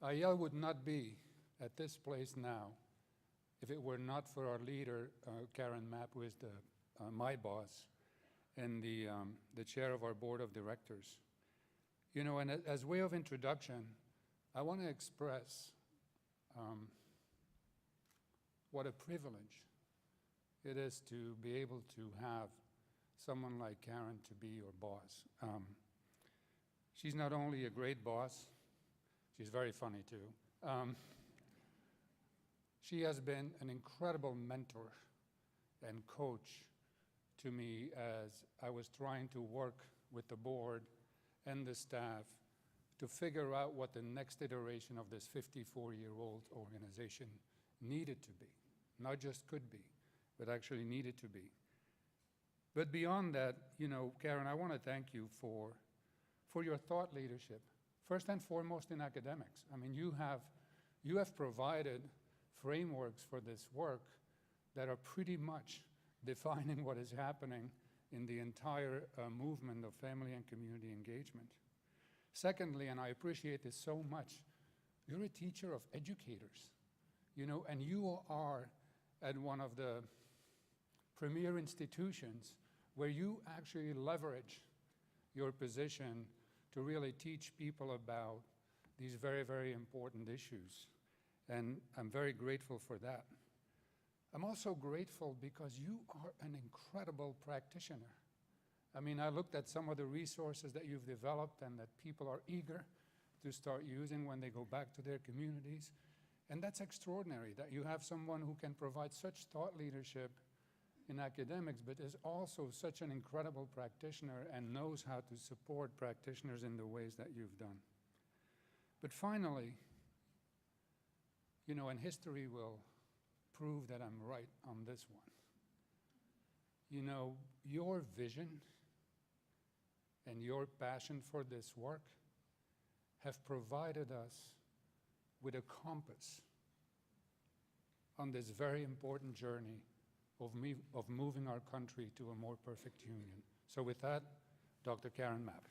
IEL would not be at this place now if it were not for our leader, Karen Mapp, who is my boss and the chair of our board of directors. You know, and as way of introduction, I want to express what a privilege it is to be able to have someone like Karen to be your boss. She's not only a great boss, she's very funny too. She has been an incredible mentor and coach to me as I was trying to work with the board and the staff to figure out what the next iteration of this 54-year-old organization needed to be. Not just could be, but actually needed to be. But beyond that, you know, Karen, I want to thank you for your thought leadership, first and foremost in academics. I mean, you have provided frameworks for this work that are pretty much defining what is happening in the entire movement of family and community engagement. Secondly, and I appreciate this so much, you're a teacher of educators, you know, and you are at one of the premier institutions where you actually leverage your position to really teach people about these very, very important issues. And I'm very grateful for that. I'm also grateful because you are an incredible practitioner. I mean, I looked at some of the resources that you've developed and that people are eager to start using when they go back to their communities. And that's extraordinary, that you have someone who can provide such thought leadership in academics, but is also such an incredible practitioner and knows how to support practitioners in the ways that you've done. But finally, you know, and history will prove that I'm right on this one. You know, your vision and your passion for this work have provided us with a compass on this very important journey of moving our country to a more perfect union. So with that, Dr. Karen Mapp.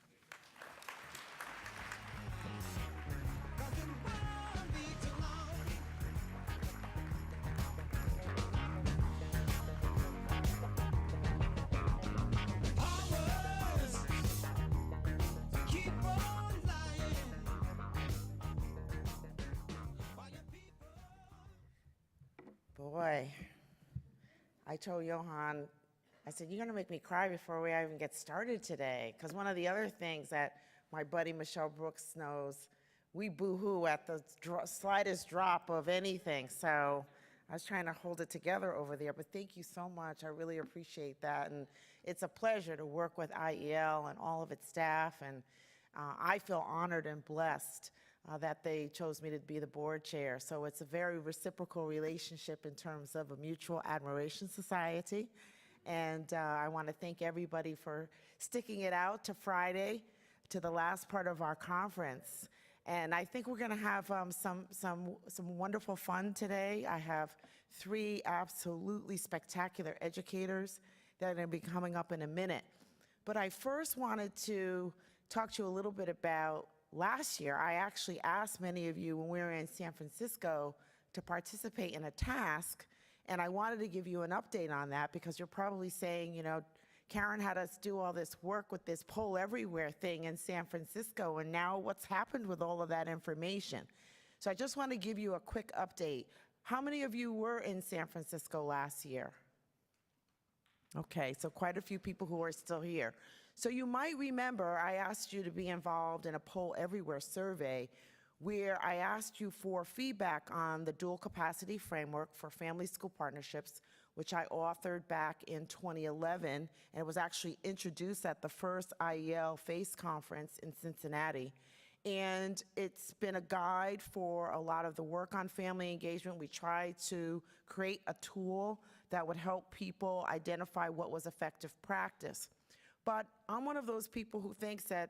Boy, I told Johan, I said, you're gonna make me cry before we even get started today. Because one of the other things that my buddy Michelle Brooks knows, we boo-hoo at the slightest drop of anything. So I was trying to hold it together over there, but thank you so much. I really appreciate that. And it's a pleasure to work with IEL and all of its staff. And I feel honored and blessed that they chose me to be the board chair. So it's a very reciprocal relationship in terms of a mutual admiration society. And I want to thank everybody for sticking it out to Friday, to the last part of our conference. And I think we're going to have some wonderful fun today. I have 3 absolutely spectacular educators that are going to be coming up in a minute. But I first wanted to talk to you a little bit about last year. I actually asked many of you when we were in San Francisco to participate in a task, and I wanted to give you an update on that because you're probably saying, you know, Karen had us do all this work with this poll everywhere thing in San Francisco, and now what's happened with all of that information? So I just want to give you a quick update. How many of you were in San Francisco last year? Okay, so quite a few people who are still here. So you might remember I asked you to be involved in a Poll Everywhere survey where I asked you for feedback on the dual capacity framework for family school partnerships, which I authored back in 2011, and it was actually introduced at the first IEL FACE conference in Cincinnati. And it's been a guide for a lot of the work on family engagement. We tried to create a tool that would help people identify what was effective practice. But I'm one of those people who thinks that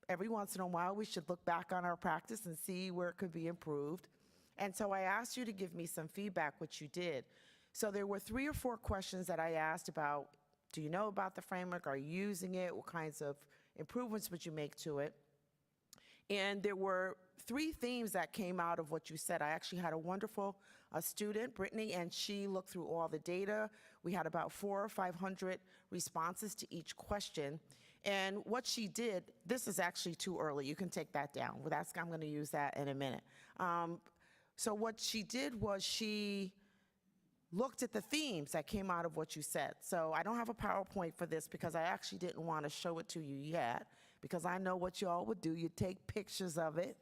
every once in a while we should look back on our practice and see where it could be improved. And so I asked you to give me some feedback, which you did. So there were 3 or 4 questions that I asked about, do you know about the framework? Are you using it? What kinds of improvements would you make to it? And there were 3 themes that came out of what you said. I actually had a wonderful student, Brittany, and she looked through all the data. We had about 400 or 500 responses to each question. And what she did, this is actually too early. You can take that down. Well, I'm going to use that in a minute. So what she did was she looked at the themes that came out of what you said. So I don't have a PowerPoint for this because I actually didn't want to show it to you yet, because I know what y'all would do. You take pictures of it,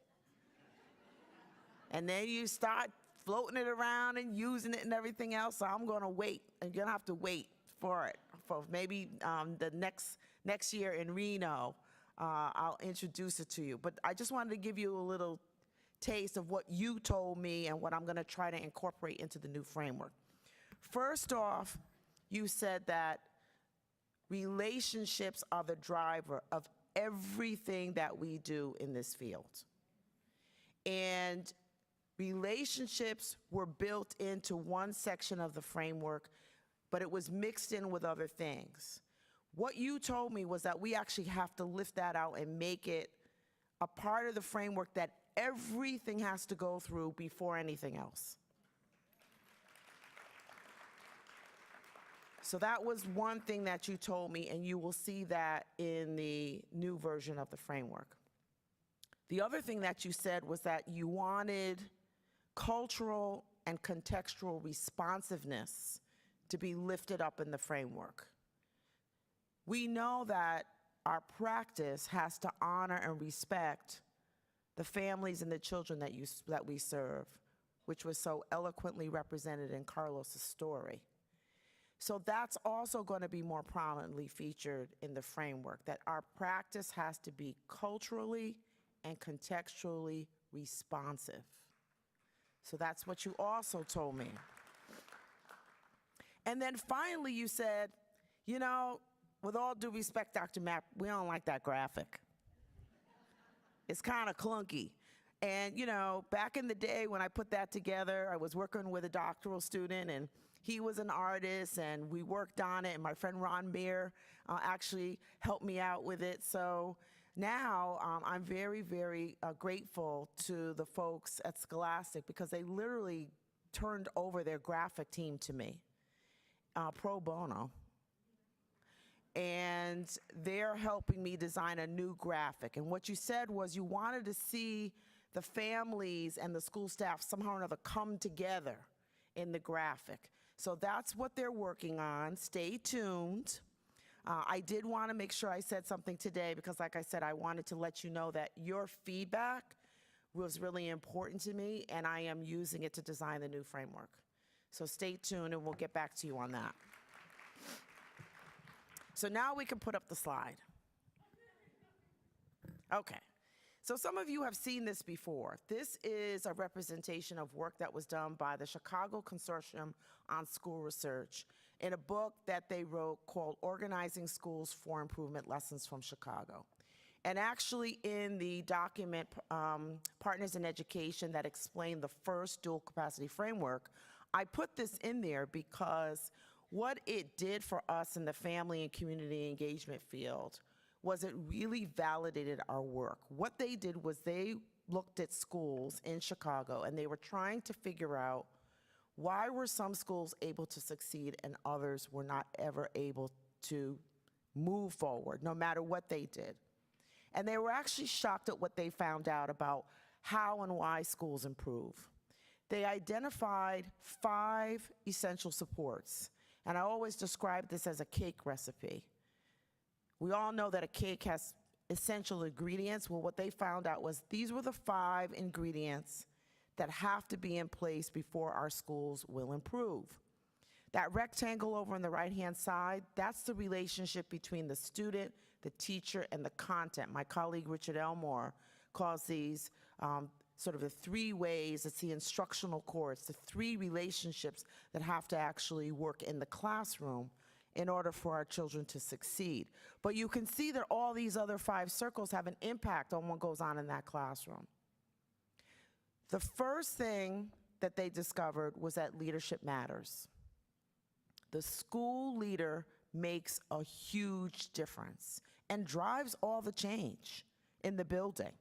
and then you start floating it around and using it and everything else. So I'm going to wait. And you're going to have to wait for it. For maybe the next year in Reno, I'll introduce it to you. But I just wanted to give you a little taste of what you told me and what I'm going to try to incorporate into the new framework. First off, you said that relationships are the driver of everything that we do in this field. And relationships were built into one section of the framework, but it was mixed in with other things. What you told me was that we actually have to lift that out and make it a part of the framework that everything has to go through before anything else. So that was one thing that you told me, and you will see that in the new version of the framework. The other thing that you said was that you wanted cultural and contextual responsiveness to be lifted up in the framework. We know that our practice has to honor and respect the families and the children that we serve, which was so eloquently represented in Carlos's story. So that's also going to be more prominently featured in the framework, that our practice has to be culturally and contextually responsive. So that's what you also told me. And then finally you said, you know, with all due respect, Dr. Mapp, we don't like that graphic. It's kind of clunky. And, you know, back in the day when I put that together, I was working with a doctoral student, and he was an artist, and we worked on it, and my friend Amir actually helped me out with it. So now I'm very, very grateful to the folks at Scholastic, because they literally turned over their graphic team to me, pro bono. And they're helping me design a new graphic. And what you said was you wanted to see the families and the school staff somehow or another come together in the graphic. So that's what they're working on. Stay tuned. I did want to make sure I said something today, because like I said, I wanted to let you know that your feedback was really important to me, and I am using it to design the new framework. So stay tuned, and we'll get back to you on that. So now we can put up the slide. Okay. So some of you have seen this before. This is a representation of work that was done by the Chicago Consortium on School Research in a book that they wrote called Organizing Schools for Improvement: Lessons from Chicago. And actually in the document, Partners in Education, that explained the first dual capacity framework, I put this in there because what it did for us in the family and community engagement field was it really validated our work. What they did was they looked at schools in Chicago, and they were trying to figure out why were some schools able to succeed and others were not ever able to move forward, no matter what they did. And they were actually shocked at what they found out about how and why schools improve. They identified 5 essential supports. And I always describe this as a cake recipe. We all know that a cake has essential ingredients. Well, what they found out was these were the 5 ingredients that have to be in place before our schools will improve. That rectangle over on the right-hand side, that's the relationship between the student, the teacher, and the content. My colleague Richard Elmore calls these sort of the 3 ways. It's the instructional core. It's the 3 relationships that have to actually work in the classroom in order for our children to succeed. But you can see that all these other 5 circles have an impact on what goes on in that classroom. The first thing that they discovered was that leadership matters. The school leader makes a huge difference and drives all the change in the building.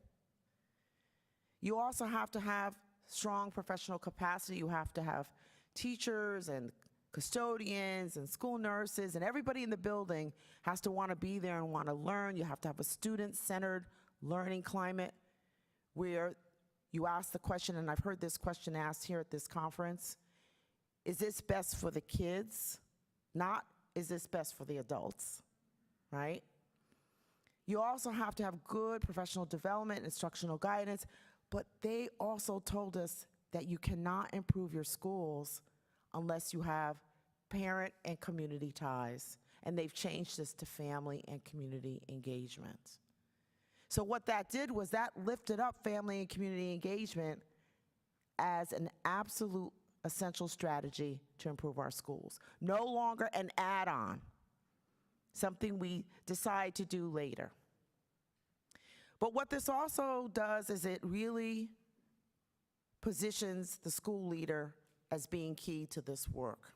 You also have to have strong professional capacity. You have to have teachers and custodians and school nurses, and everybody in the building has to want to be there and want to learn. You have to have a student-centered learning climate where you ask the question, and I've heard this question asked here at this conference, is this best for the kids? Not, is this best for the adults, right? You also have to have good professional development, instructional guidance, but they also told us that you cannot improve your schools unless you have parent and community ties. And they've changed this to family and community engagement. So what that did was that lifted up family and community engagement as an absolute essential strategy to improve our schools. No longer an add-on, something we decide to do later. But what this also does is it really positions the school leader as being key to this work.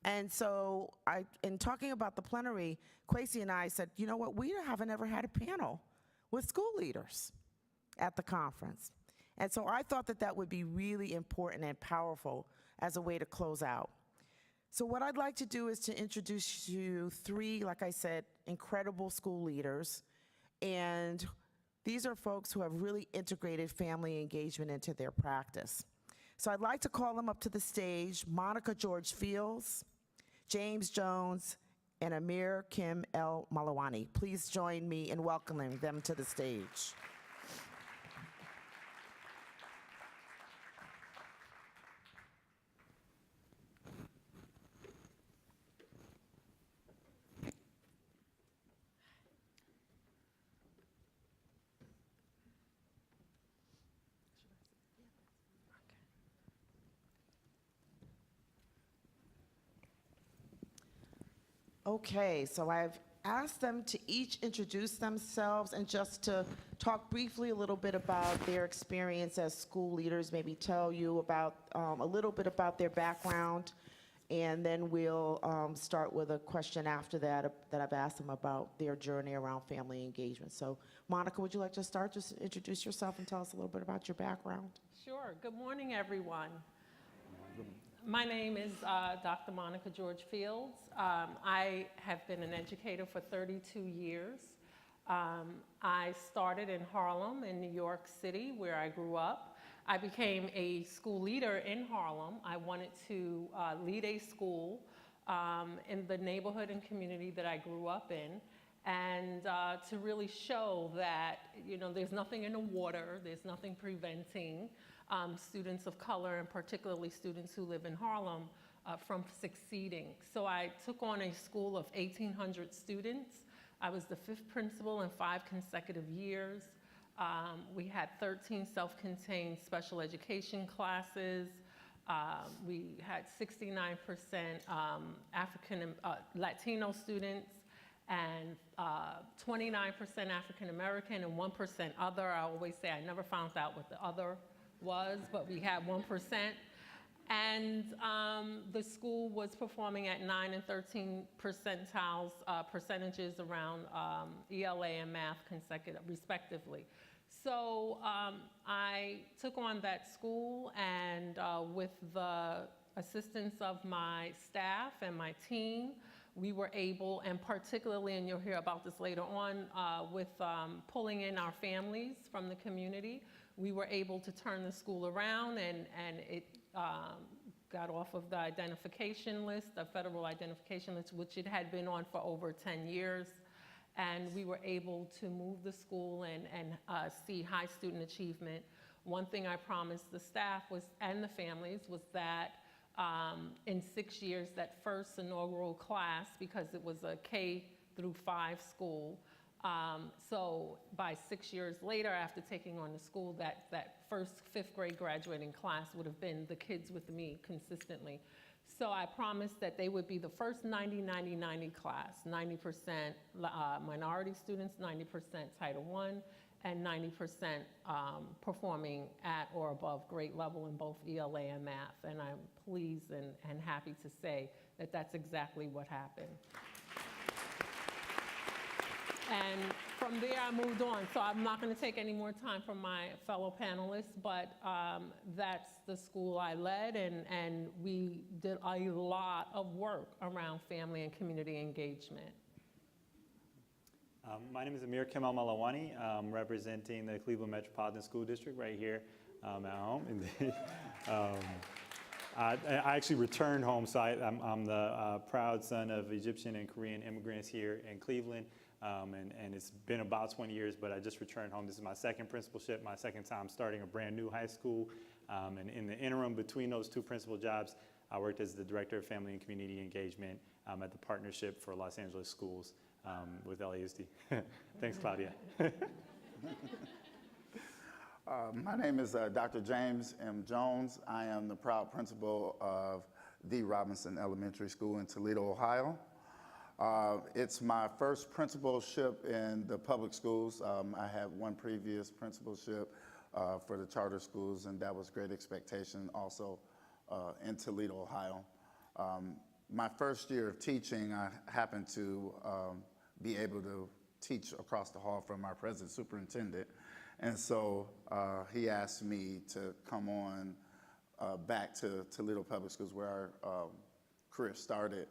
And so in talking about the plenary, Gracie and I said, you know what, we haven't ever had a panel with school leaders at the conference. And so I thought that that would be really important and powerful as a way to close out. So what I'd like to do is to introduce you three, like I said, incredible school leaders. And these are folks who have really integrated family engagement into their practice. So I'd like to call them up to the stage: Monica George Fields, James Jones, and Amir Kim El-Mallawany. Please join me in welcoming them to the stage. Okay, so I've asked them to each introduce themselves and just to talk briefly a little bit about their experience as school leaders, maybe tell you about a little bit about their background, and then we'll start with a question after that that I've asked them about their journey around family engagement. So Monica, would you like to start? Just introduce yourself and tell us a little bit about your background. Sure. Good morning, everyone. My name is Dr. Monica George Fields. I have been an educator for 32 years. I started in Harlem in New York City, where I grew up. I became a school leader in Harlem. I wanted to lead a school in the neighborhood and community that I grew up in, and to really show that, you know, there's nothing in the water, there's nothing preventing students of color, and particularly students who live in Harlem, from succeeding. So I took on a school of 1,800 students. I was the 5th principal in 5 consecutive years. We had 13 self-contained special education classes. We had 69% Latino students, and 29% African American, and 1% other. I always say I never found out what the other was, but we had 1%. And the school was performing at 9 and 13 percentiles, percentages around ELA and math respectively. So I took on that school, and with the assistance of my staff and my team, we were able, and particularly, and you'll hear about this later on, with pulling in our families from the community, we were able to turn the school around, and it got off of the identification list, the federal identification list, which it had been on for over 10 years. And we were able to move the school and see high student achievement. One thing I promised the staff was, and the families, was that in 6 years, that first inaugural class, because it was a K through 5 school, so by 6 years later, after taking on the school, that first 5th grade graduating class would have been the kids with me consistently. So I promised that they would be the first 90-90-90 class, 90% minority students, 90% Title I, and 90% performing at or above grade level in both ELA and math. And I'm pleased and happy to say that that's exactly what happened. And from there, I moved on. So I'm not going to take any more time from my fellow panelists, but that's the school I led, and we did a lot of work around family and community engagement. My name is Amir El-Mallawany. I'm representing the Cleveland Metropolitan School District right here at home. I actually returned home, so I'm the proud son of Egyptian and Korean immigrants here in Cleveland, and it's been about 20 years, but I just returned home. This is my second principalship, my second time starting a brand new high school, and in the interim between those two principal jobs, I worked as the Director of Family and Community Engagement at the Partnership for Los Angeles Schools with LASD. Thanks, Claudia. My name is Dr. James M. Jones. I am the proud principal of the Robinson Elementary School in Toledo, Ohio. It's my first principalship in the public schools. I had one previous principalship for the charter schools, and that was Great Expectation, also in Toledo, Ohio. My first year of teaching, I happened to be able to teach across the hall from our present superintendent. And so he asked me to come on back to Toledo Public Schools, where our career started,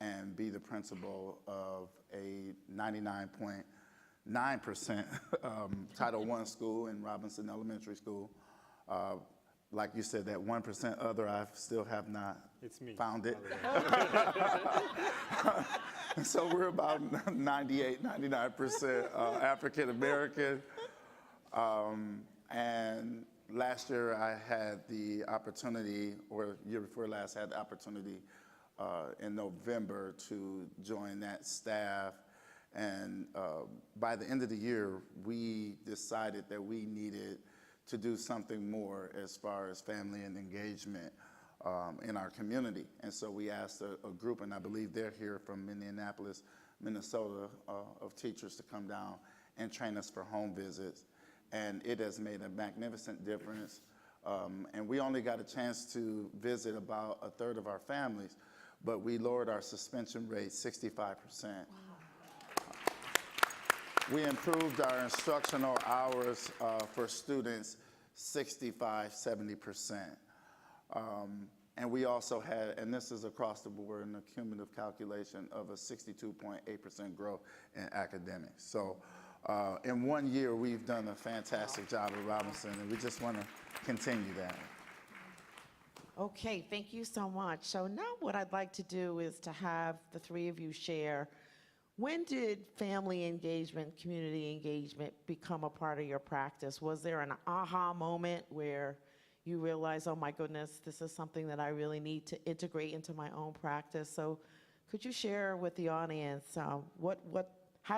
and be the principal of a 99.9% Title I school in Robinson Elementary School. Like you said, that 1% other, I still have not found it. So we're about 98, 99% African American. And last year I had the opportunity, or year before last, I had the opportunity in November to join that staff. And by the end of the year, we decided that we needed to do something more as far as family and engagement in our community. And so we asked a group, and I believe they're here from Minneapolis, Minnesota, of teachers to come down and train us for home visits. And it has made a magnificent difference. And we only got a chance to visit about a third of our families, but we lowered our suspension rate 65%. Wow. We improved our instructional hours for students 65, 70%. And we also had, and this is across the board, an cumulative calculation of a 62.8% growth in academics. So in 1 year, we've done a fantastic job at Robinson, and we just want to continue that. Okay, thank you so much. So now what I'd like to do is to have the three of you share, when did family engagement, community engagement become a part of your practice? Was there an aha moment where you realize, oh my goodness, this is something that I really need to integrate into my own practice? So could you share with the audience, how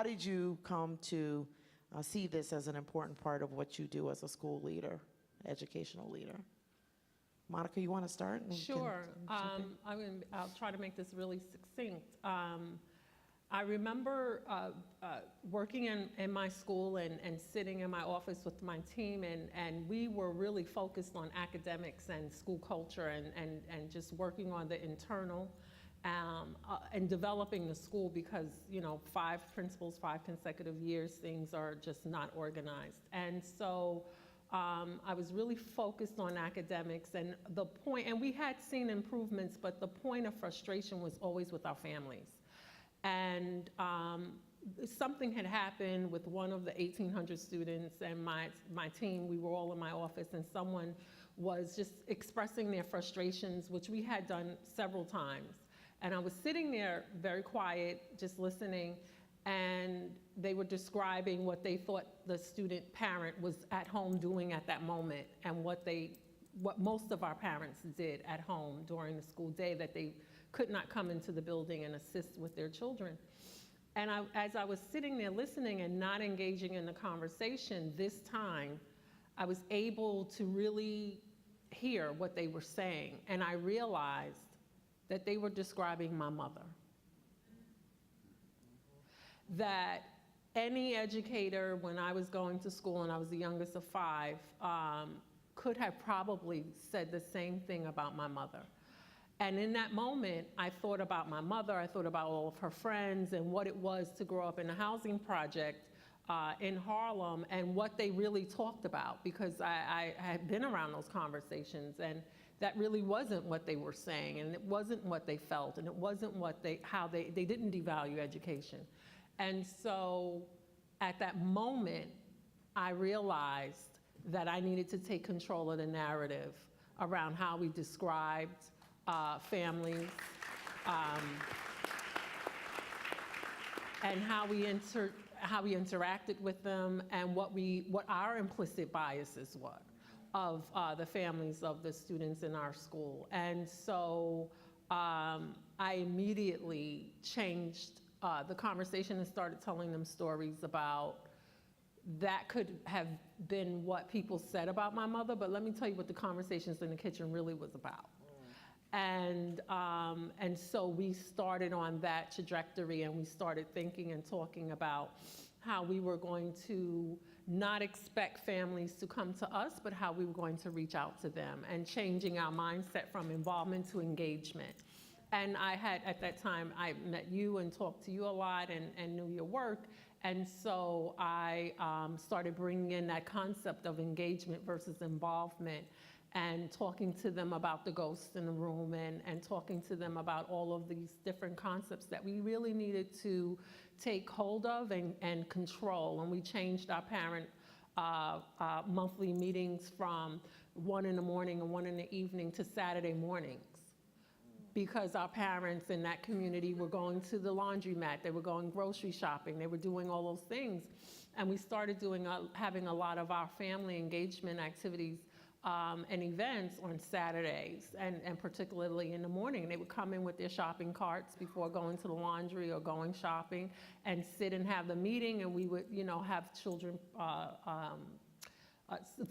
did you come to see this as an important part of what you do as a school leader, educational leader? Monica, you want to start? Sure. I'll try to make this really succinct. I remember working in my school and sitting in my office with my team, and we were really focused on academics and school culture and just working on the internal and developing the school, because, 5 principals, 5 consecutive years, things are just not organized. And so I was really focused on academics, and we had seen improvements, but the point of frustration was always with our families. And something had happened with one of the 1,800 students, and my team, we were all in my office, and someone was just expressing their frustrations, which we had done several times. And I was sitting there very quiet, just listening, and they were describing what they thought the student parent was at home doing at that moment, and what most of our parents did at home during the school day, that they could not come into the building and assist with their children. And as I was sitting there listening and not engaging in the conversation, this time I was able to really hear what they were saying, and I realized that they were describing my mother. That any educator, when I was going to school and I was the youngest of 5, could have probably said the same thing about my mother. And in that moment, I thought about my mother, I thought about all of her friends and what it was to grow up in a housing project in Harlem and what they really talked about, because I had been around those conversations, and that really wasn't what they were saying, and it wasn't what they felt, and it wasn't what how they didn't devalue education. And so at that moment, I realized that I needed to take control of the narrative around how we described families, and how we interacted with them, and what our implicit biases were of the families of the students in our school. And so I immediately changed the conversation and started telling them stories about that could have been what people said about my mother, but let me tell you what the conversations in the kitchen really was about. And so we started on that trajectory, and we started thinking and talking about how we were going to not expect families to come to us, but how we were going to reach out to them, and changing our mindset from involvement to engagement. And I had, at that time, I met you and talked to you a lot and knew your work. And so I started bringing in that concept of engagement versus involvement, and talking to them about the ghosts in the room, and talking to them about all of these different concepts that we really needed to take hold of and control. And we changed our parent monthly meetings from 1 in the morning and 1 in the evening to Saturday mornings, because our parents in that community were going to the laundromat, they were going grocery shopping, they were doing all those things. And we started having a lot of our family engagement activities and events on Saturdays, and particularly in the morning. They would come in with their shopping carts before going to the laundry or going shopping, and sit and have the meeting, and we would, have children,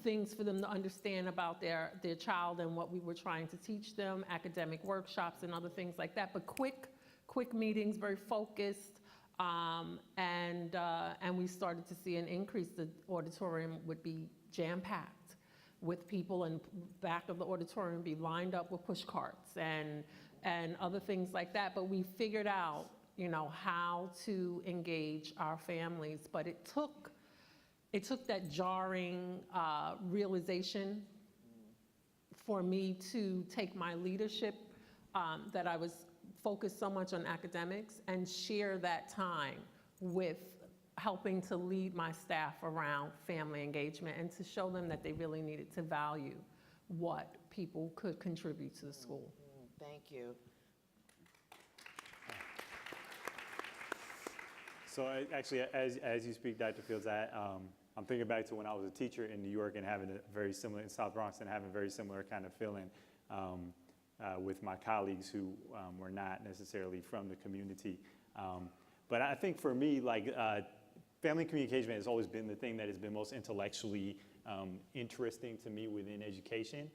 things for them to understand about their child and what we were trying to teach them, academic workshops and other things like that, but quick meetings, very focused. And we started to see an increase. The auditorium would be jam-packed with people, and back of the auditorium be lined up with push carts and other things like that. But we figured out, how to engage our families. But it took that jarring realization for me to take my leadership, that I was focused so much on academics, and share that time with helping to lead my staff around family engagement, and to show them that they really needed to value what people could contribute to the school. Thank you. So actually, as you speak, Dr. Fields, I'm thinking back to when I was a teacher in New York, and having a very similar, in South Bronx, and having a very similar kind of feeling with my colleagues who were not necessarily from the community. But I think for me, family communication has always been the thing that has been most intellectually interesting to me within education.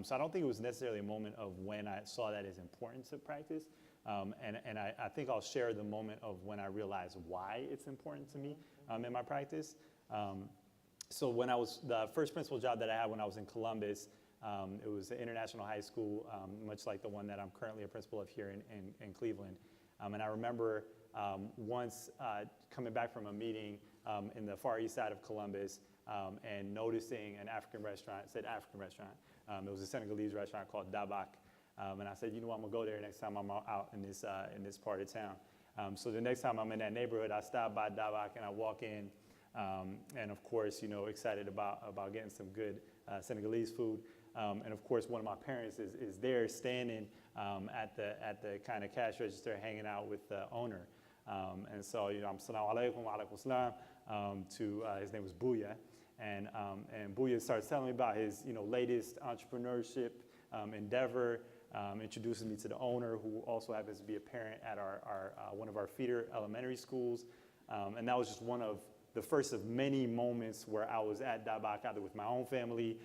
So I don't think it was necessarily a moment of when I saw that as important to practice. And I think I'll share the moment of when I realized why it's important to me in my practice. So when the first principal job that I had when I was in Columbus, it was an international high school, much like the one that I'm currently a principal of here in Cleveland. And I remember once coming back from a meeting in the far east side of Columbus, and noticing an African restaurant. It said African restaurant. It was a Senegalese restaurant called Dabak. And I said, I'm gonna go there next time I'm out in this part of town. So the next time I'm in that neighborhood, I stop by Dabak and I walk in, and of course, excited about getting some good Senegalese food. And of course, one of my parents is there standing at the kind of cash register, hanging out with the owner. And so, I'm Assalamu alaikum, wa alaikum salam, to his name was Booya. And Booya starts telling me about his latest entrepreneurship endeavor, introduces me to the owner, who also happens to be a parent at one of our feeder elementary schools. And that was just one of the first of many moments where I was at Dabak, either with my own family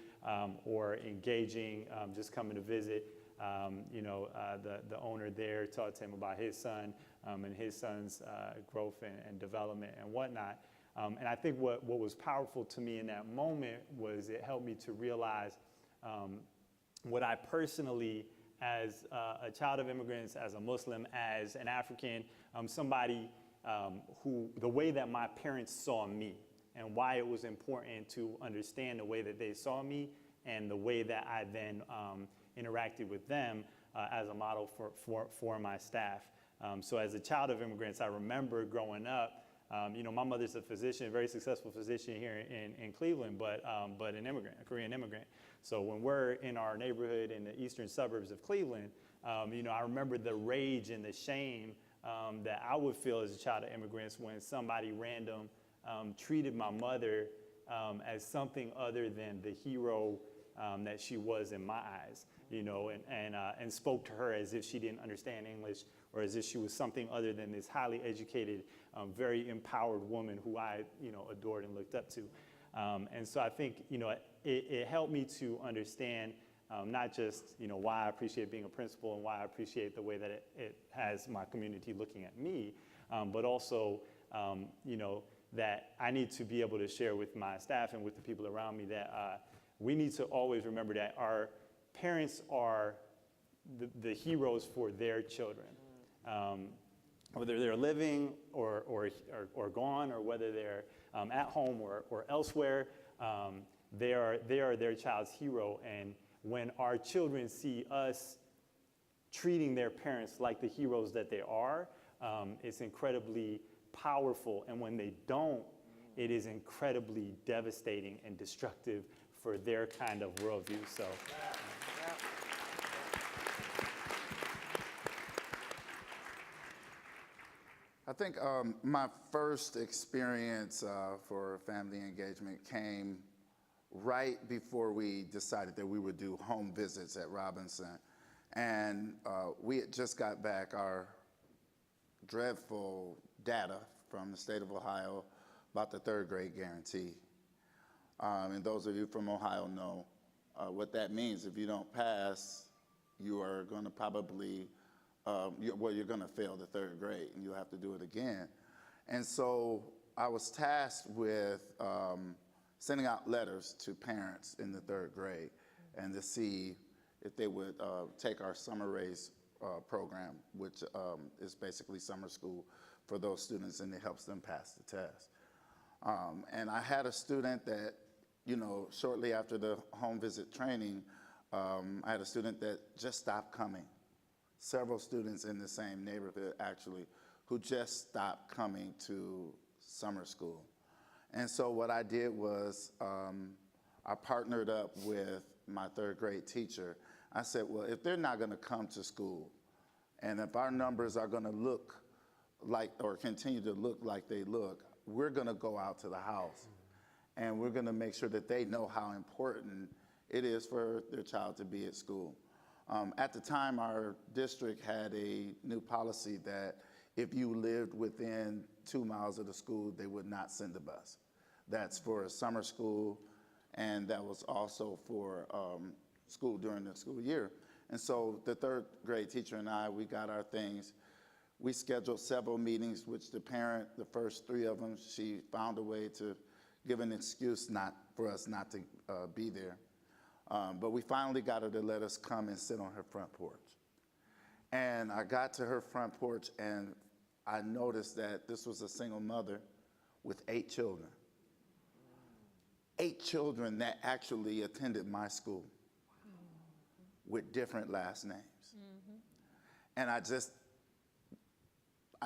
or engaging, just coming to visit. The owner there, talked to him about his son and his son's growth and development and whatnot. And I think what was powerful to me in that moment was it helped me to realize what I personally, as a child of immigrants, as a Muslim, as an African, somebody the way that my parents saw me and why it was important to understand the way that they saw me and the way that I then interacted with them as a model for my staff. So as a child of immigrants, I remember growing up, my mother's a physician, a very successful physician here in Cleveland, but an immigrant, a Korean immigrant. So when we're in our neighborhood in the eastern suburbs of Cleveland, I remember the rage and the shame that I would feel as a child of immigrants when somebody random treated my mother as something other than the hero that she was in my eyes, and spoke to her as if she didn't understand English or as if she was something other than this highly educated, very empowered woman who I, adored and looked up to. And so I think, it helped me to understand not just, why I appreciate being a principal and why I appreciate the way that it has my community looking at me, but also, that I need to be able to share with my staff and with the people around me that we need to always remember that our parents are the heroes for their children. Whether they're living or gone, or whether they're at home or elsewhere, they are their child's hero. And when our children see us treating their parents like the heroes that they are, it's incredibly powerful. And when they don't, it is incredibly devastating and destructive for their kind of worldview. So. I think my first experience for family engagement came right before we decided that we would do home visits at Robinson. And we had just got back our dreadful data from the state of Ohio about the third grade guarantee. And those of you from Ohio know what that means. If you don't pass, you are going to probably you're going to fail the third grade and you'll have to do it again. And so I was tasked with sending out letters to parents in the third grade and to see if they would take our summer raise program, which is basically summer school for those students, and it helps them pass the test. And I had a student that, shortly after the home visit training, I had a student that just stopped coming. Several students in the same neighborhood, actually, who just stopped coming to summer school. And so what I did was I partnered up with my third grade teacher. I said, well, if they're not going to come to school, and if our numbers are going to look like, or continue to look like they look, we're going to go out to the house, and we're going to make sure that they know how important it is for their child to be at school. At the time, our district had a new policy that if you lived within 2 miles of the school, they would not send a bus. That's for summer school, and that was also for school during the school year. And so the third grade teacher and I, we got our things. We scheduled several meetings, which the parent, the first 3 of them, she found a way to give an excuse for us not to be there. But we finally got her to let us come and sit on her front porch. And I got to her front porch, and I noticed that this was a single mother with 8 children. 8 children that actually attended my school with different last names. And I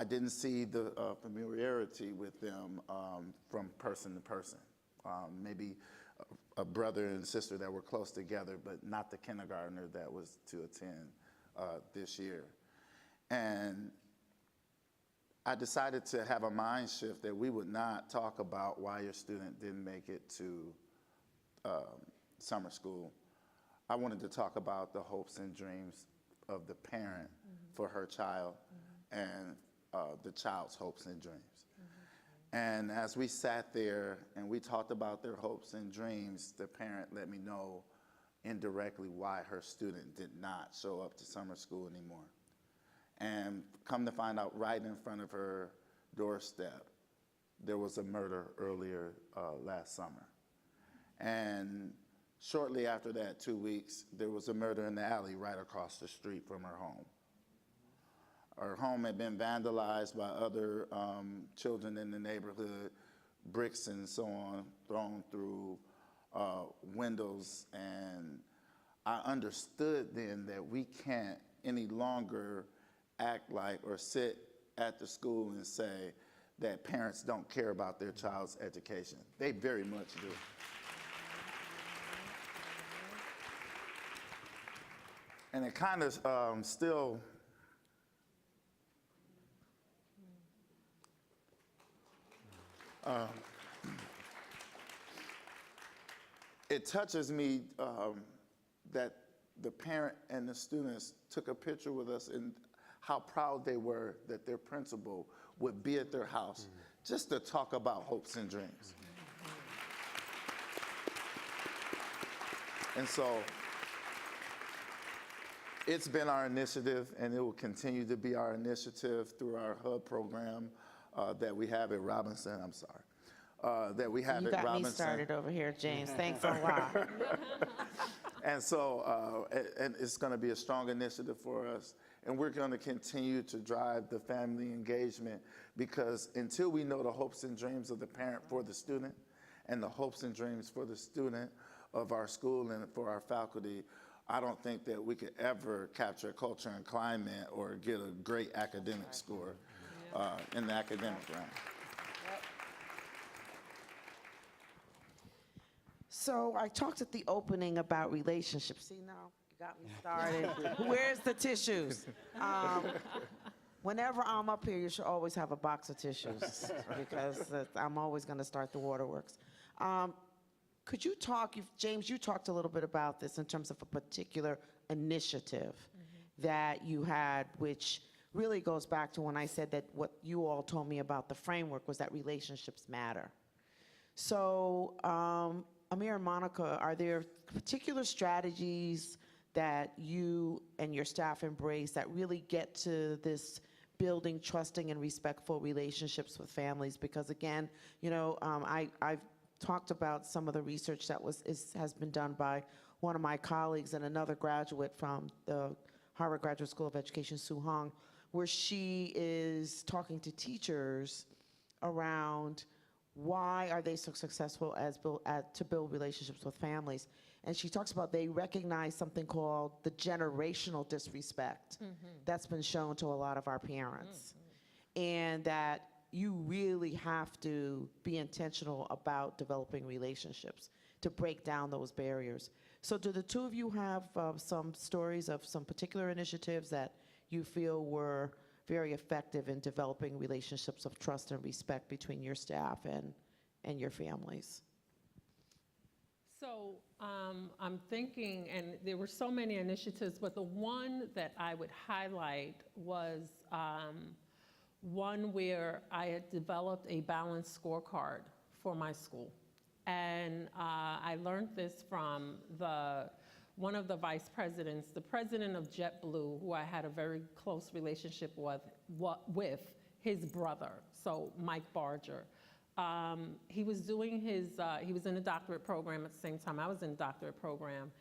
didn't see the familiarity with them from person to person. Maybe a brother and sister that were close together, but not the kindergartner that was to attend this year. And I decided to have a mind shift that we would not talk about why your student didn't make it to summer school. I wanted to talk about the hopes and dreams of the parent for her child and the child's hopes and dreams. And as we sat there and we talked about their hopes and dreams, the parent let me know indirectly why her student did not show up to summer school anymore. And come to find out, right in front of her doorstep, there was a murder earlier last summer. And shortly after that, 2 weeks, there was a murder in the alley right across the street from her home. Our home had been vandalized by other children in the neighborhood, bricks and so on thrown through windows, and I understood then that we can't any longer act like or sit at the school and say that parents don't care about their child's education. They very much do. And it kind of still it touches me that the parent and the students took a picture with us and how proud they were that their principal would be at their house just to talk about hopes and dreams. And so it's been our initiative, and it will continue to be our initiative through our HUB program that we have at Robinson. I'm sorry. That we have You at got Robinson. me started over here, James. Thanks a lot. And so and it's going to be a strong initiative for us. And we're going to continue to drive the family engagement, because until we know the hopes and dreams of the parent for the student and the hopes and dreams for the student of our school and for our faculty, I don't think that we could ever capture culture and climate or get a great academic score in the academic realm. So I talked at the opening about relationships. See now, you got me started. Where's the tissues? Whenever I'm up here, you should always have a box of tissues because I'm always going to start the waterworks. Could you talk, James, you talked a little bit about this in terms of a particular initiative that you had, which really goes back to when I said that what you all told me about the framework was that relationships matter. So, Amir and Monica, are there particular strategies that you and your staff embrace that really get to this building trusting and respectful relationships with families? Because again, you know, I've talked about some of the research that has been done by one of my colleagues and another graduate from the Harvard Graduate School of Education, Sue Hong, where she is talking to teachers around why are they so successful to build relationships with families. And she talks about they recognize something called the generational disrespect that's been shown to a lot of our parents. And that you really have to be intentional about developing relationships to break down those barriers. So do the two of you have some stories of some particular initiatives that you feel were very effective in developing relationships of trust and respect between your staff and your families? So I'm thinking, and there were so many initiatives, but the one that I would highlight was one where I had developed a balanced scorecard for my school. And I learned this from one of the vice presidents, the president of JetBlue, who I had a very close relationship with his brother, so Mike Barger. He was doing he was in a doctorate program at the same time I was in a doctorate program.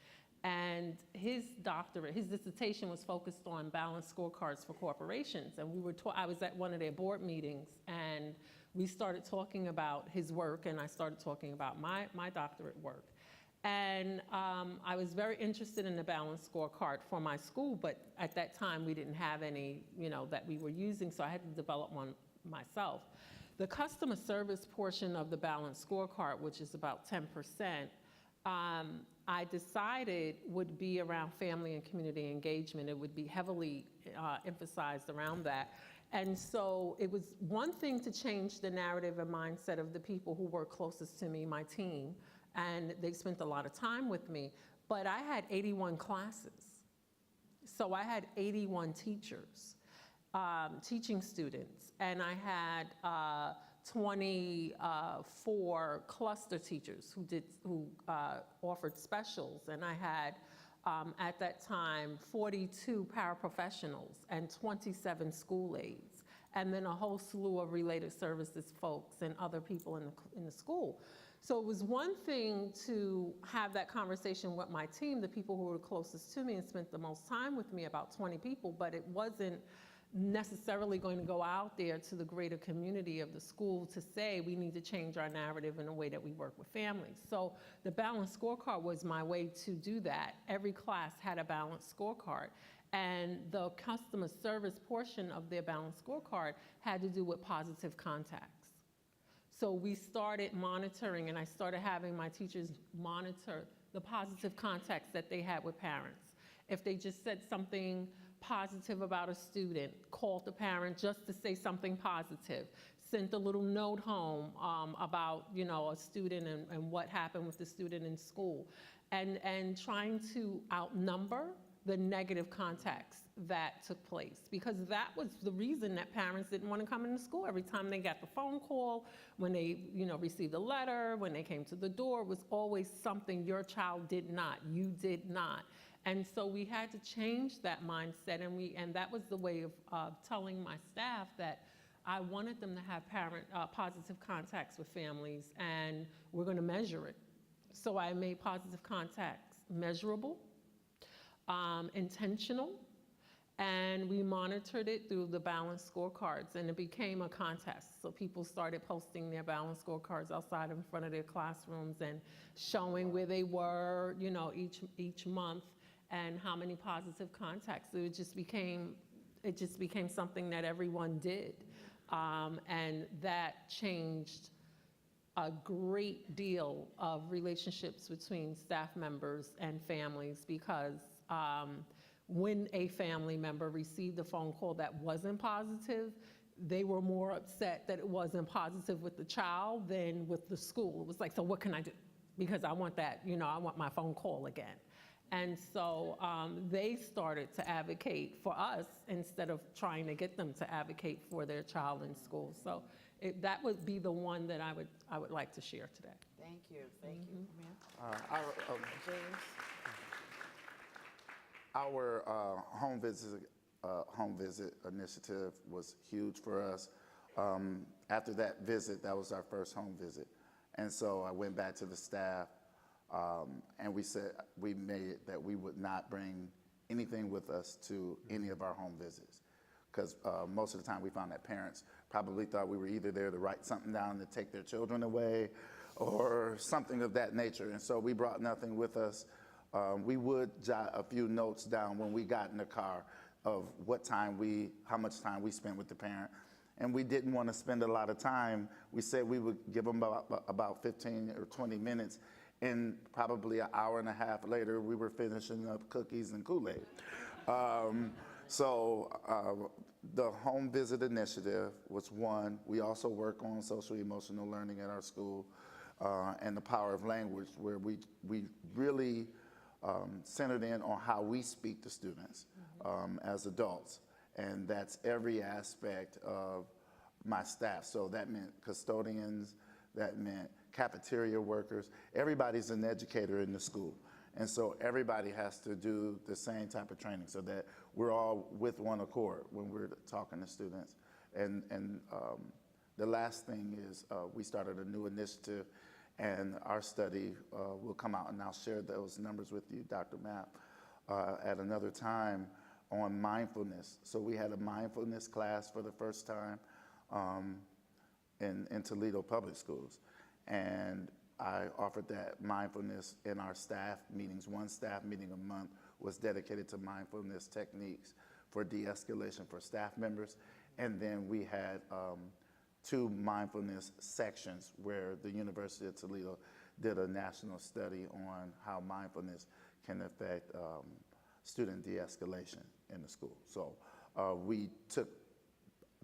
And his dissertation was focused on balanced scorecards for corporations. And I was at one of their board meetings, and we started talking about his work, and I started talking about my doctorate work. And I was very interested in the balanced scorecard for my school, but at that time we didn't have any, that we were using, so I had to develop one myself. The customer service portion of the balanced scorecard, which is about 10%, I decided would be around family and community engagement. It would be heavily emphasized around that. And so it was one thing to change the narrative and mindset of the people who were closest to me, my team, and they spent a lot of time with me, but I had 81 classes. So I had 81 teachers, teaching students, and I had 24 cluster teachers who offered specials, and I had at that time 42 paraprofessionals and 27 school aides, and then a whole slew of related services folks and other people in the school. So it was one thing to have that conversation with my team, the people who were closest to me and spent the most time with me, about 20 people, but it wasn't necessarily going to go out there to the greater community of the school to say we need to change our narrative in the way that we work with families. So the balanced scorecard was my way to do that. Every class had a balanced scorecard. And the customer service portion of their balanced scorecard had to do with positive contacts. So we started monitoring, and I started having my teachers monitor the positive contacts that they had with parents. If they just said something positive about a student, called the parent just to say something positive, sent a little note home about, you know, a student and what happened with the student in school, and trying to outnumber the negative contacts that took place, because that was the reason that parents didn't want to come into school. Every time they got the phone call, when they, you know, received a letter, when they came to the door, was always something your child did not, you did not. And so we had to change that mindset, and that was the way of telling my staff that I wanted them to have positive contacts with families, and we're going to measure it. So I made positive contacts measurable, intentional, and we monitored it through the balanced scorecards, and it became a contest. So people started posting their balanced scorecards outside in front of their classrooms and showing where they were, you know, each month, and how many positive contacts. It just became something that everyone did, and that changed a great deal of relationships between staff members and families, because when a family member received a phone call that wasn't positive, they were more upset that it wasn't positive with the child than with the school. It was like, so what can I do? Because I want that, you know, I want my phone call again. And so they started to advocate for us instead of trying to get them to advocate for their child in school. So that would be the one that I would like to share today. Thank you, Amir. James? Our home visit initiative was huge for us. After that visit, that was our first home visit. And so I went back to the staff, and we made it that we would not bring anything with us to any of our home visits. Because most of the time we found that parents probably thought we were either there to write something down to take their children away or something of that nature. And so we brought nothing with us. We would jot a few notes down when we got in the car of how much time we spent with the parent. And we didn't want to spend a lot of time. We said we would give them about 15 or 20 minutes, and probably an hour and a half later, we were finishing up cookies and Kool-Aid. The home visit initiative was one. We also work on social emotional learning at our school, and the power of language, where we really centered in on how we speak to students as adults. And that's every aspect of my staff. So that meant custodians, that meant cafeteria workers. Everybody's an educator in the school. And so everybody has to do the same type of training so that we're all with one accord when we're talking to students. And the last thing is we started a new initiative, and our study will come out, and I'll share those numbers with you, Dr. Mapp, at another time, on mindfulness. So we had a mindfulness class for the first time in Toledo Public Schools. And I offered that mindfulness in our staff meetings. One staff meeting a month was dedicated to mindfulness techniques for de-escalation for staff members. And then we had 2 mindfulness sections where the University of Toledo did a national study on how mindfulness can affect student de-escalation in the school. So we took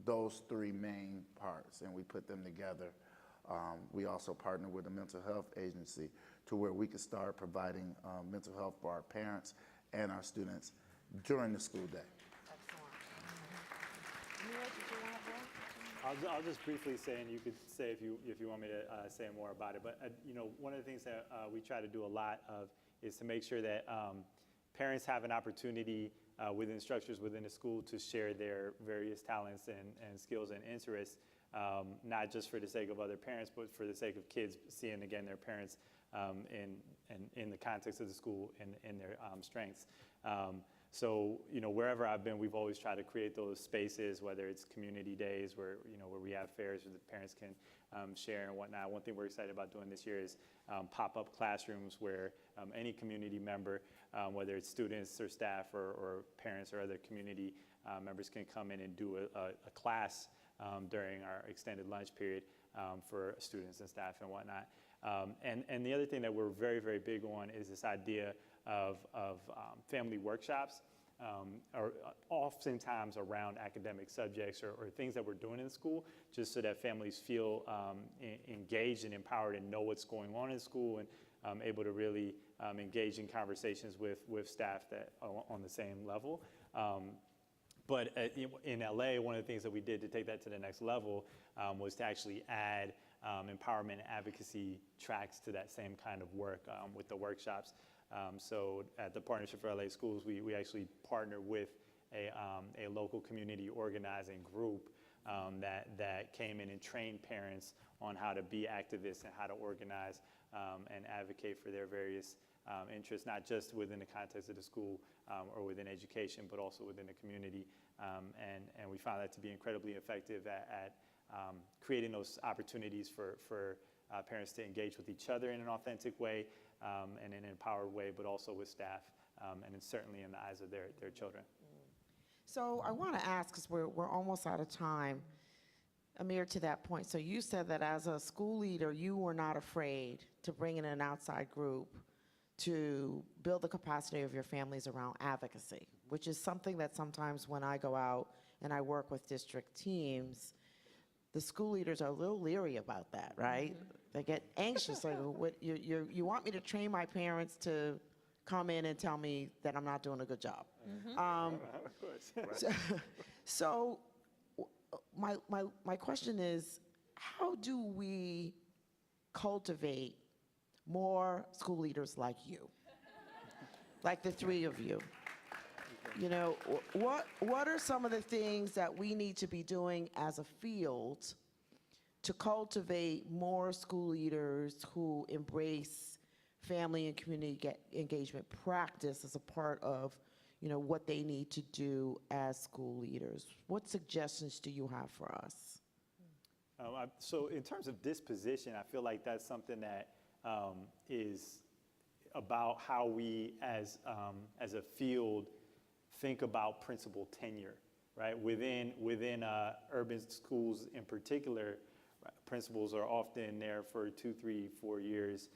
those 3 main parts and we put them together. We also partnered with a mental health agency to where we could start providing mental health for our parents and our students during the school day. Excellent. Amir, did you want to go? I'll just briefly say, and you could say if you want me to say more about it, but you know, one of the things that we try to do a lot of is to make sure that parents have an opportunity within structures within the school to share their various talents and skills and interests, not just for the sake of other parents, but for the sake of kids seeing again their parents in the context of the school and their strengths. So, wherever I've been, we've always tried to create those spaces, whether it's community days where we have fairs where the parents can share and whatnot. One thing we're excited about doing this year is pop-up classrooms where any community member, whether it's students or staff or parents or other community members, can come in and do a class during our extended lunch period for students and staff and whatnot. And the other thing that we're very, very big on is this idea of family workshops, or oftentimes around academic subjects or things that we're doing in school, just so that families feel engaged and empowered and know what's going on in school, and able to really engage in conversations with staff that are on the same level. But in LA, one of the things that we did to take that to the next level was to actually add empowerment and advocacy tracks to that same kind of work with the workshops. So at the Partnership for LA Schools, we actually partner with a local community organizing group that came in and trained parents on how to be activists and how to organize and advocate for their various interests, not just within the context of the school or within education, but also within the community. And we found that to be incredibly effective at creating those opportunities for parents to engage with each other in an authentic way and in an empowered way, but also with staff, and then certainly in the eyes of their children. So I want to ask, because we're almost out of time, Amir, to that point. So you said that as a school leader, you were not afraid to bring in an outside group to build the capacity of your families around advocacy, which is something that sometimes when I go out and I work with district teams, the school leaders are a little leery about that, right? Mm-hmm. They get anxious, like, what, you want me to train my parents to come in and tell me that I'm not doing a good job. Mm-hmm. Of course. So my question is, how do we cultivate more school leaders like you, like the three of you? You know, what are some of the things that we need to be doing as a field to cultivate more school leaders who embrace family and community engagement practice as a part of, what they need to do as school leaders? What suggestions do you have for us? So in terms of disposition, I feel like that's something that is about how we as a field think about principal tenure, right? Within urban schools in particular, principals are often there for 2, 3, 4 years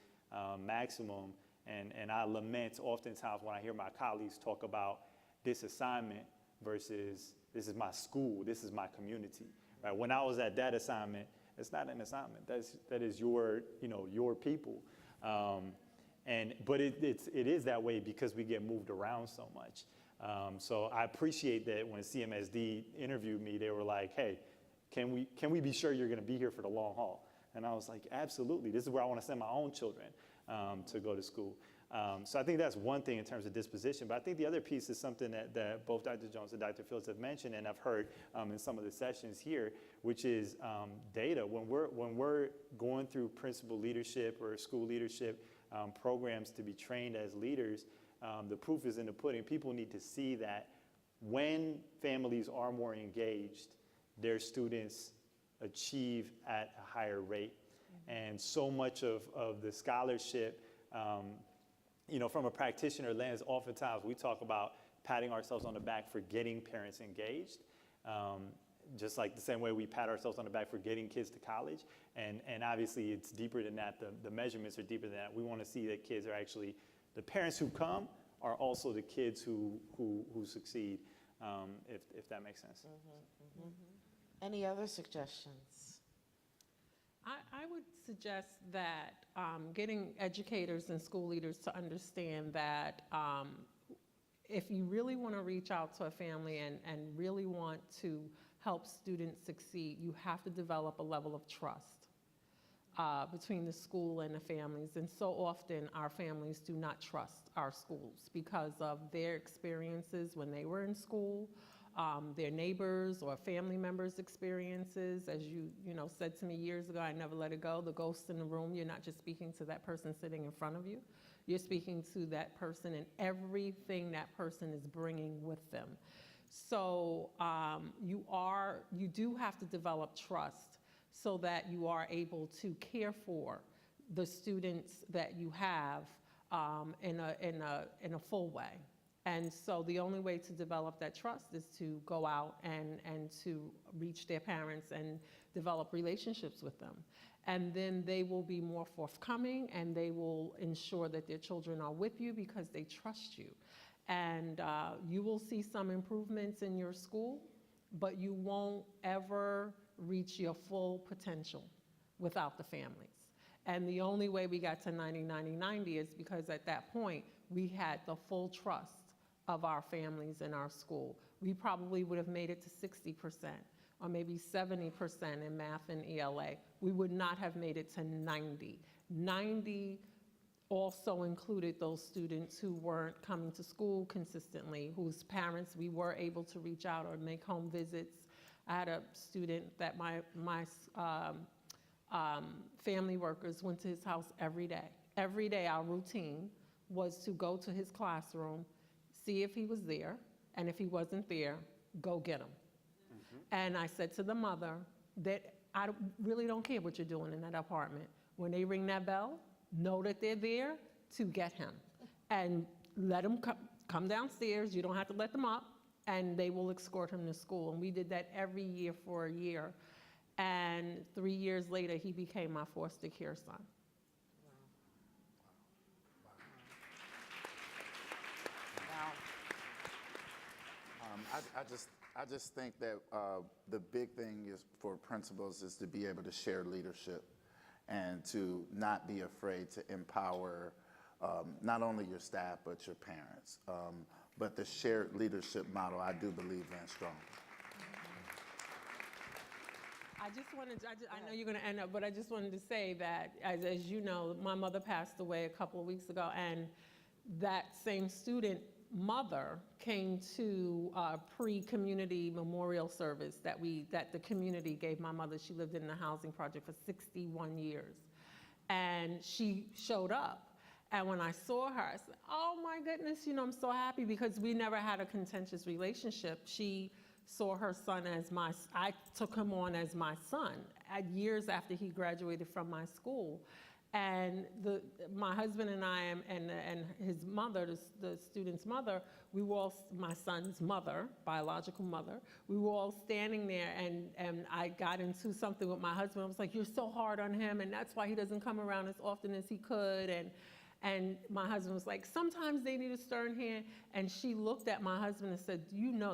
maximum. And I lament oftentimes when I hear my colleagues talk about this assignment versus this is my school, this is my community, right? When I was at that assignment, it's not an assignment. That is your people. But it is that way because we get moved around so much. So I appreciate that when CMSD interviewed me, they were like, hey, can we be sure you're going to be here for the long haul? And I was like, absolutely. This is where I want to send my own children to go to school. So I think that's one thing in terms of disposition. But I think the other piece is something that both Dr. Jones and Dr. Fields have mentioned, and I've heard in some of the sessions here, which is data. When we're going through principal leadership or school leadership programs to be trained as leaders, the proof is in the pudding. People need to see that when families are more engaged, their students achieve at a higher rate. And so much of the scholarship, from a practitioner lens, oftentimes we talk about patting ourselves on the back for getting parents engaged, just like the same way we pat ourselves on the back for getting kids to college. And obviously it's deeper than that. The measurements are deeper than that. We want to see that kids are actually, the parents who come are also the kids who succeed, if that makes sense. Mm-hmm, mm-hmm. Any other suggestions? I would suggest that getting educators and school leaders to understand that if you really want to reach out to a family and really want to help students succeed, you have to develop a level of trust between the school and the families. And so often our families do not trust our schools because of their experiences when they were in school their neighbors or family members' experiences. As you said to me years ago, I never let it go. The ghost in the room, you're not just speaking to that person sitting in front of you. You're speaking to that person and everything that person is bringing with them. So you do have to develop trust so that you are able to care for the students that you have in a full way. And so the only way to develop that trust is to go out and to reach their parents and develop relationships with them. And then they will be more forthcoming and they will ensure that their children are with you because they trust you. And you will see some improvements in your school, but you won't ever reach your full potential without the families. And the only way we got to 90-90-90 is because at that point, we had the full trust of our families in our school. We probably would have made it to 60% or maybe 70% in math and ELA. We would not have made it to 90. 90 also included those students who weren't coming to school consistently, whose parents we were able to reach out or make home visits. I had a student that my family workers went to his house every day. Every day our routine was to go to his classroom, see if he was there, and if he wasn't there, go get him. And I said to the mother that I really don't care what you're doing in that apartment. When they ring that bell, know that they're there to get him. And let him come downstairs, you don't have to let them up, and they will escort him to school. And we did that every year for a year. And 3 years later, he became my foster care son. I just think that the big thing is for principals is to be able to share leadership and to not be afraid to empower not only your staff but your parents. But the shared leadership model, I do believe in strongly. I know you're going to end up, but I just wanted to say that, as you know, my mother passed away a couple of weeks ago, and that same student mother came to a pre-community memorial service that the community gave my mother. She lived in the housing project for 61 years. And she showed up. And when I saw her, I said, oh my goodness, I'm so happy because we never had a contentious relationship. She saw her son as I took him on as my son years after he graduated from my school. And my husband and I and his mother, the student's mother, we were all, my son's mother, biological mother, we were all standing there and I got into something with my husband. I was like, you're so hard on him and that's why he doesn't come around as often as he could. And my husband was like, sometimes they need a stern hand. And she looked at my husband and said,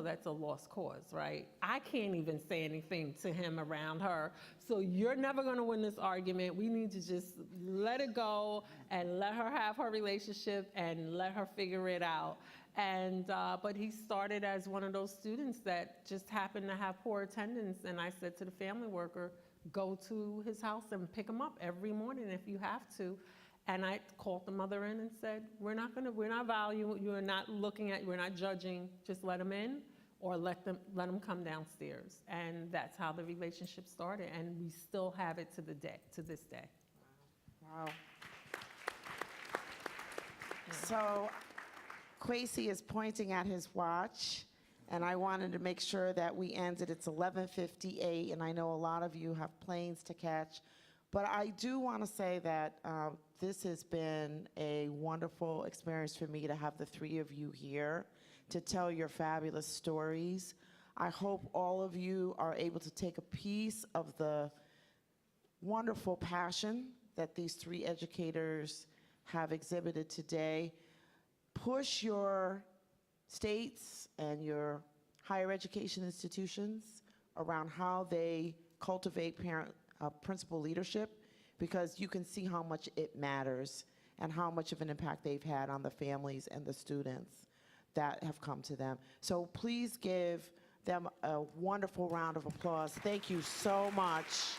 that's a lost cause, right? I can't even say anything to him around her. So you're never gonna win this argument. We need to just let it go and let her have her relationship and let her figure it out. And, but he started as one of those students that just happened to have poor attendance. And I said to the family worker, go to his house and pick him up every morning if you have to. And I called the mother in and said, we're not valuing, we're not judging, just let them in or let them come downstairs. And that's how the relationship started. And we still have it to this day. Wow. So Gracie is pointing at his watch, and I wanted to make sure that we ended. It's 11:58, and I know a lot of you have planes to catch. But I do want to say that this has been a wonderful experience for me to have the three of you here to tell your fabulous stories. I hope all of you are able to take a piece of the wonderful passion that these three educators have exhibited today. Push your states and your higher education institutions around how they cultivate principal leadership, because you can see how much it matters and how much of an impact they've had on the families and the students that have come to them. So please give them a wonderful round of applause. Thank you so much.